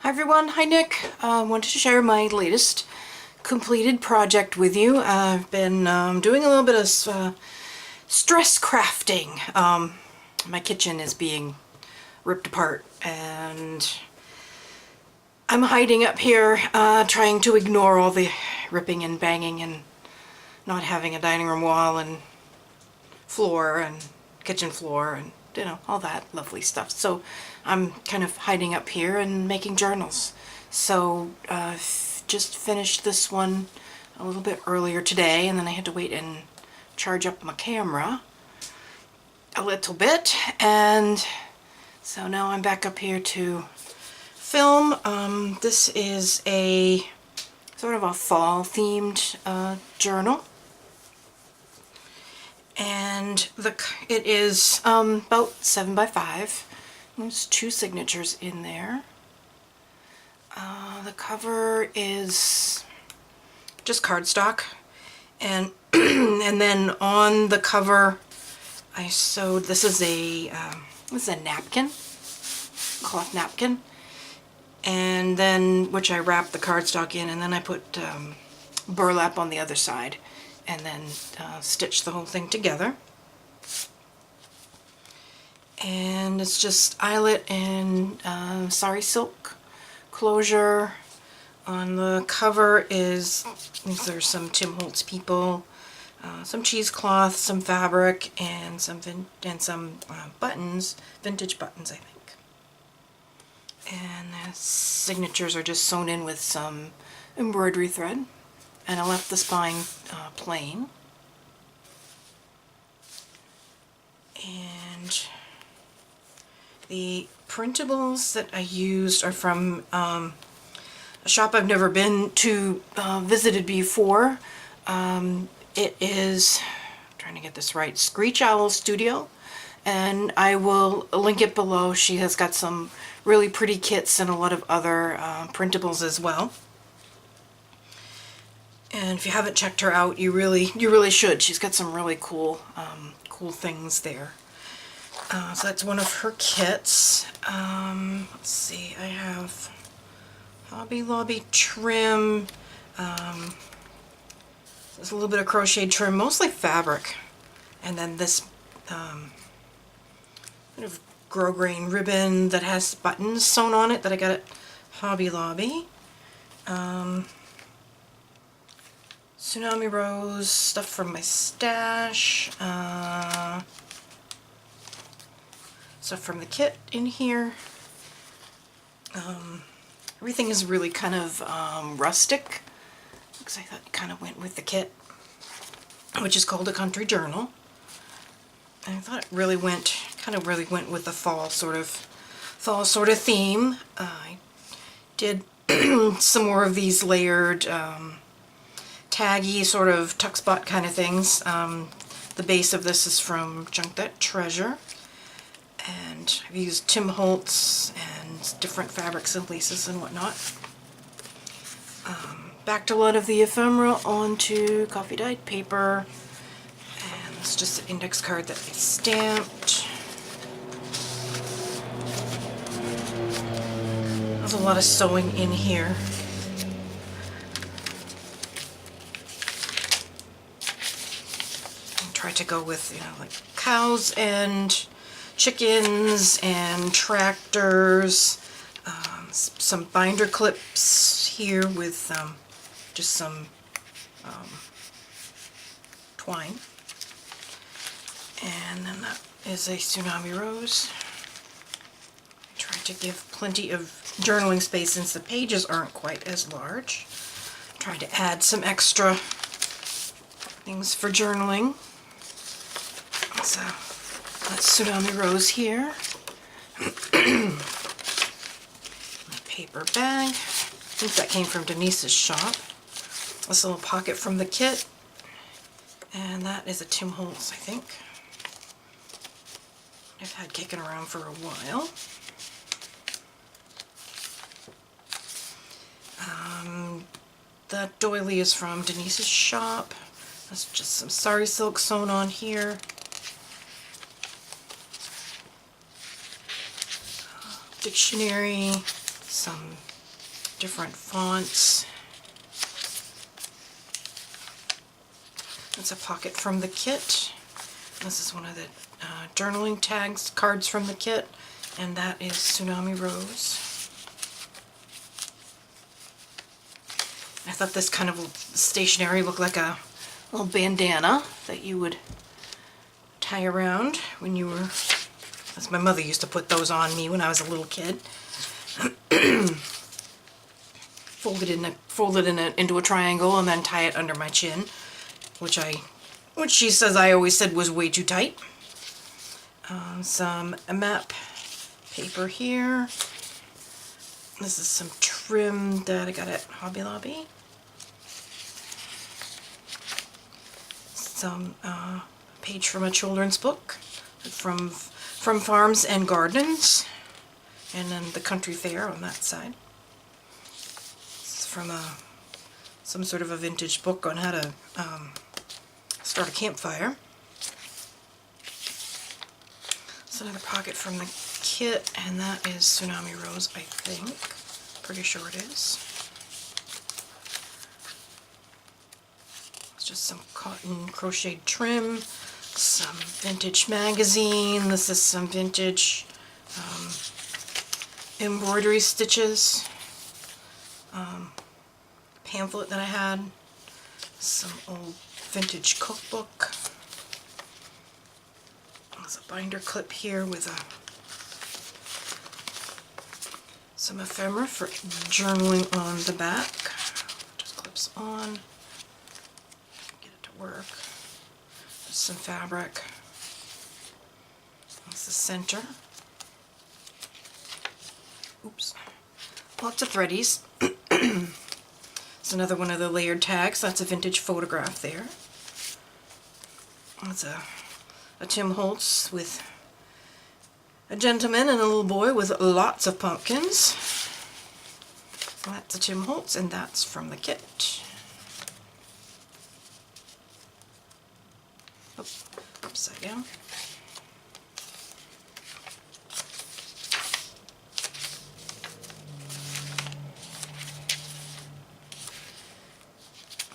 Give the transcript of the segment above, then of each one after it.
Hi everyone, hi Nick. Wanted to share my latest completed project with you. I've been doing a little bit of stress crafting. My kitchen is being ripped apart and I'm hiding up here trying to ignore all the ripping and banging and not having a dining room wall and floor and kitchen floor and all that lovely stuff. So I'm kind of hiding up here and making journals. So just finished this one a little bit earlier today, and then I had to wait and charge up my camera a little bit, and so now I'm back up here to film. This is a sort of a fall themed journal. And it is about 7 by 5. There's 2 signatures in there. The cover is just cardstock, and and then on the cover I sewed. This is a napkin, cloth napkin, and then which I wrapped the cardstock in, and then I put burlap on the other side, and then stitch the whole thing together. And it's just eyelet and sari silk closure. On the cover these are some Tim Holtz people, some cheesecloth, some fabric, and some buttons, vintage buttons, I think. And the signatures are just sewn in with some embroidery thread. And I left the spine plain. And the printables that I used are from a shop I've never been to, visited before. It is, I'm trying to get this right, Screech Owl Studio, and I will link it below. She has got some really pretty kits and a lot of other printables as well. And if you haven't checked her out, you really should. She's got some really cool things there. So that's one of her kits. Let's see, I have Hobby Lobby trim. There's a little bit of crochet trim, mostly fabric. And then this kind of grosgrain ribbon that has buttons sewn on it that I got at Hobby Lobby. Tsunami Rose, stuff from my stash, stuff from the kit in here. Everything is really kind of rustic, because I thought it kind of went with the kit, which is called A Country Journal. And I thought it really went with the fall sort of theme. I did some more of these layered taggy sort of tuck spot kind of things. The base of this is from Junk That Treasure, and I've used Tim Holtz and different fabrics and laces and whatnot. Backed a lot of the ephemera onto coffee dyed paper, and it's just an index card that I stamped. There's a lot of sewing in here. Try to go with, like cows and chickens and tractors. Some binder clips here with just some twine. And then that is a Tsunami Rose. I tried to give plenty of journaling space since the pages aren't quite as large. Tried to add some extra things for journaling. So that's Tsunami Rose here. My paper bag. I think that came from Denise's shop. This little pocket from the kit. And that is a Tim Holtz, I think. I've had kicking around for a while. That doily is from Denise's shop. That's just some sari silk sewn on here. Dictionary, some different fonts. It's a pocket from the kit. This is one of the journaling tags, cards from the kit, and that is Tsunami Rose. I thought this kind of stationery looked like a little bandana that you would tie around when you were, as my mother used to put those on me when I was a little kid. folded into a triangle and then tie it under my chin, which she says I always said was way too tight. Some map paper here. This is some trim that I got at Hobby Lobby. Some page from a children's book from Farms and Gardens, and then the country fair on that side. This is from some sort of a vintage book on how to start a campfire. It's another pocket from the kit, and that is Tsunami Rose, I think. Pretty sure it is. It's just some cotton crocheted trim, some vintage magazine. This is some vintage embroidery stitches. Pamphlet that I had. Some old vintage cookbook. There's a binder clip here with some ephemera for journaling on the back. Just clips on. Get it to work. Just some fabric. That's the center. Oops. Lots of threadies. It's another one of the layered tags. That's a vintage photograph there. That's a Tim Holtz with a gentleman and a little boy with lots of pumpkins. That's a Tim Holtz, and that's from the kit. Oh, upside down.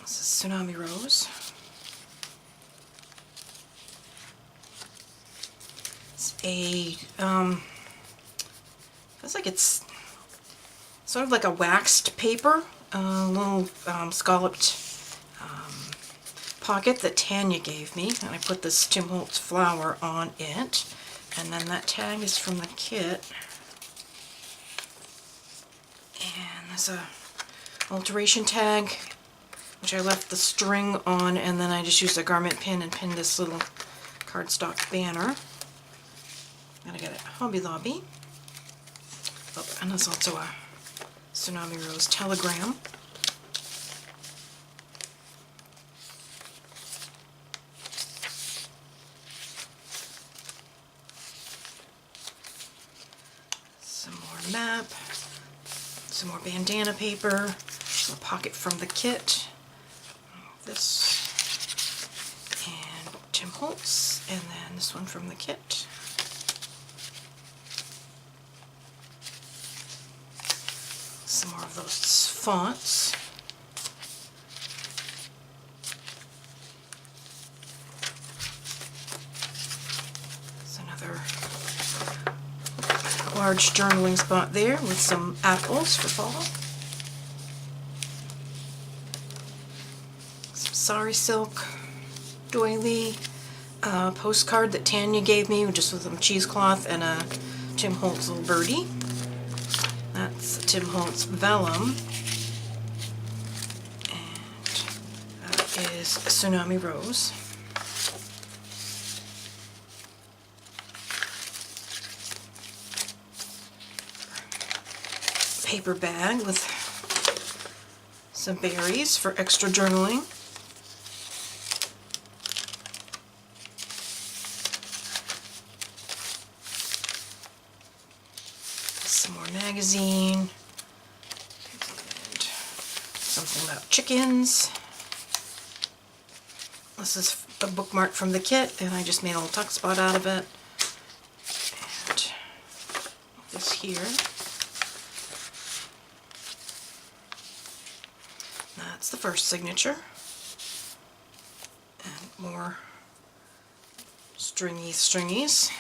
This is Tsunami Rose. Feels like it's sort of like a waxed paper, a little scalloped pocket that Tanya gave me, and I put this Tim Holtz flower on it, and then that tag is from the kit, and there's a alteration tag which I left the string on, and then I just used a garment pin and pinned this little cardstock banner. And I got it at Hobby Lobby. Oh, and there's also a Tsunami Rose telegram. Some more map. Some more bandana paper. A pocket from the kit. This. And Tim Holtz. And then this one from the kit. Some more of those fonts. There's another large journaling spot there with some apples for fall. Some sari silk doily postcard that Tanya gave me, just with some cheesecloth and a Tim Holtz little birdie. That's Tim Holtz vellum, and that is Tsunami Rose. Paper bag with some berries for extra journaling. Some more magazine, and something about chickens. This is a bookmark from the kit, and I just made a little tuck spot out of it. And this here. that's the first signature. And more stringies.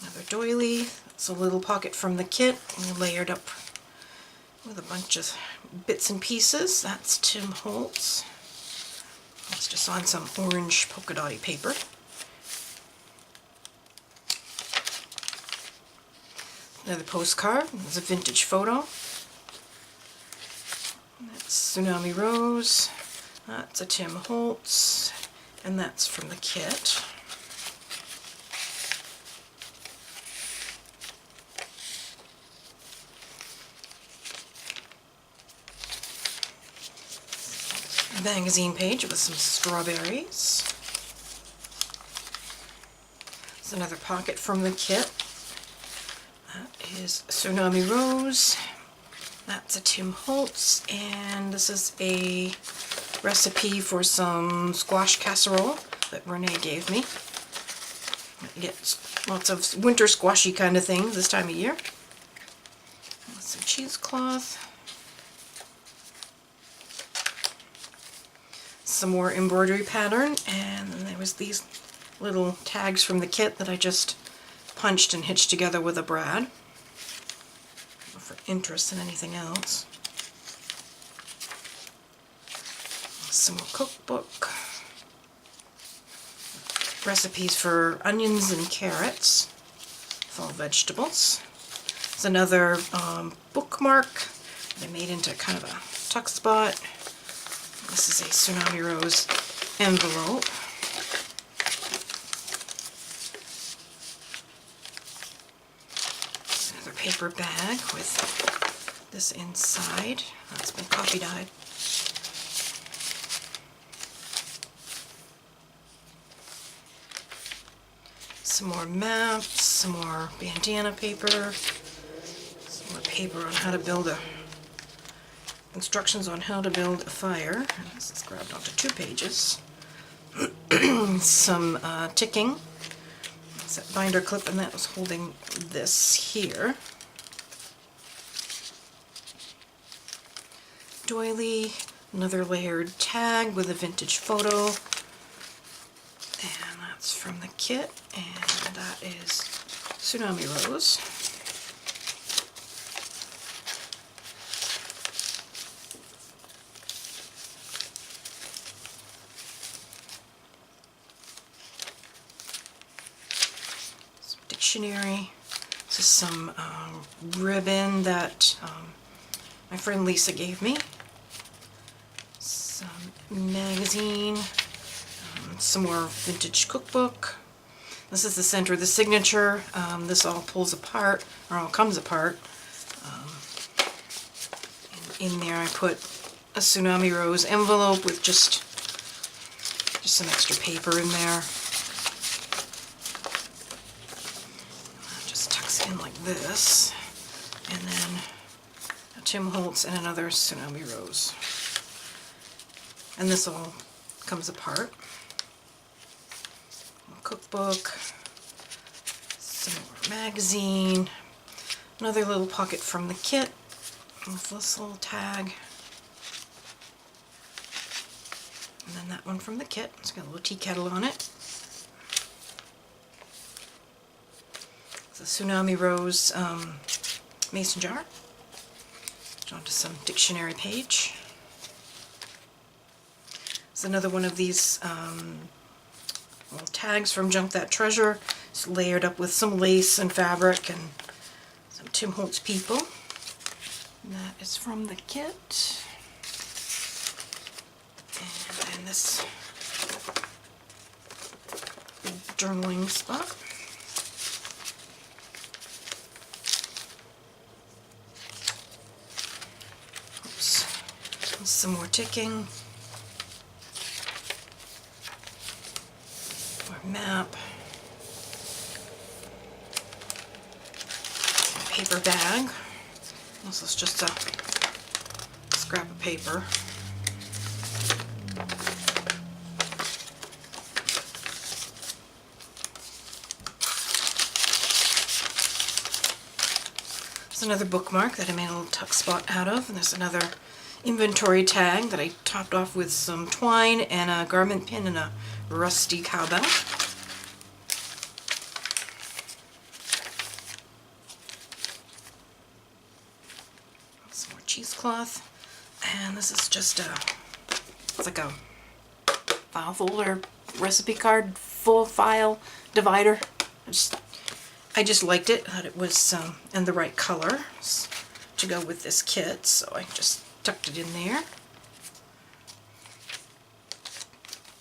Another doily. It's a little pocket from the kit, layered up with a bunch of bits and pieces. That's Tim Holtz. It's just on some orange polka dotty paper. Another postcard. There's a vintage photo. That's Tsunami Rose. That's a Tim Holtz. And that's from the kit. A magazine page with some strawberries. There's another pocket from the kit. That is Tsunami Rose. That's a Tim Holtz, and this is a recipe for some squash casserole that Renee gave me. You get lots of winter squashy kind of things this time of year. Some cheesecloth. Some more embroidery pattern, and then there was these little tags from the kit that I just punched and hitched together with a brad for interest in anything else. Some more cookbook. Recipes for onions and carrots, fall vegetables. There's another bookmark that I made into kind of a tuck spot. This is a Tsunami Rose envelope. Another paper bag with this inside. That's been coffee dyed. Some more maps, some more bandana paper, some more paper on how to build instructions on how to build a fire. This is grabbed onto 2 pages. Some ticking. It's that binder clip, and that was holding this here. Doily, another layered tag with a vintage photo. And that's from the kit, and that is Tsunami Rose. Some dictionary. This is some ribbon that my friend Lisa gave me. Some magazine. Some more vintage cookbook. This is the center of the signature. This all pulls apart, or all comes apart. And in there I put a Tsunami Rose envelope with just some extra paper in there. That just tucks in like this. And then a Tim Holtz and another Tsunami Rose. And this all comes apart. Cookbook, some more magazine, another little pocket from the kit with this little tag, and then that one from the kit. It's got a little tea kettle on it. It's a Tsunami Rose mason jar. Onto some dictionary page. There's another one of these little tags from Junk That Treasure. It's layered up with some lace and fabric and some Tim Holtz people. And that is from the kit. And then this journaling spot. Oops. And some more ticking. Map, paper bag. This is just a scrap of paper. There's another bookmark that I made a little tuck spot out of, and there's another inventory tag that I topped off with some twine and a garment pin and a rusty cowbell. Some more cheesecloth. And this is just it's like a file folder, recipe card, full file divider. I just liked it, thought it was in the right color to go with this kit, so I just tucked it in there.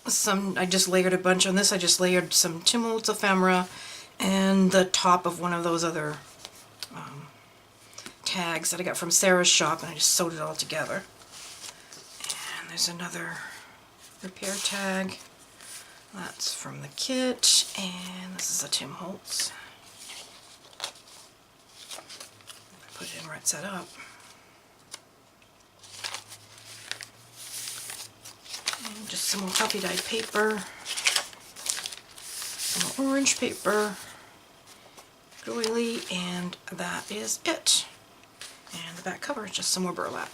I just layered a bunch on this. I just layered some Tim Holtz ephemera and the top of one of those other tags that I got from Sarah's shop, and I just sewed it all together. And there's another repair tag. That's from the kit, and this is a Tim Holtz. Put it in where it's set up. And just some more coffee dyed paper, some more orange paper, doily, and that is it. And the back cover is just some more burlap.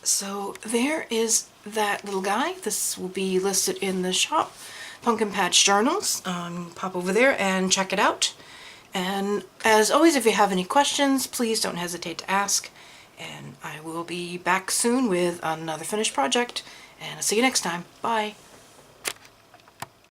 So there is that little guy. This will be listed in the shop, Pumpkin Patch Journals. Pop over there and check it out. And as always, if you have any questions, please don't hesitate to ask. And I will be back soon with another finished project. And I'll see you next time. Bye.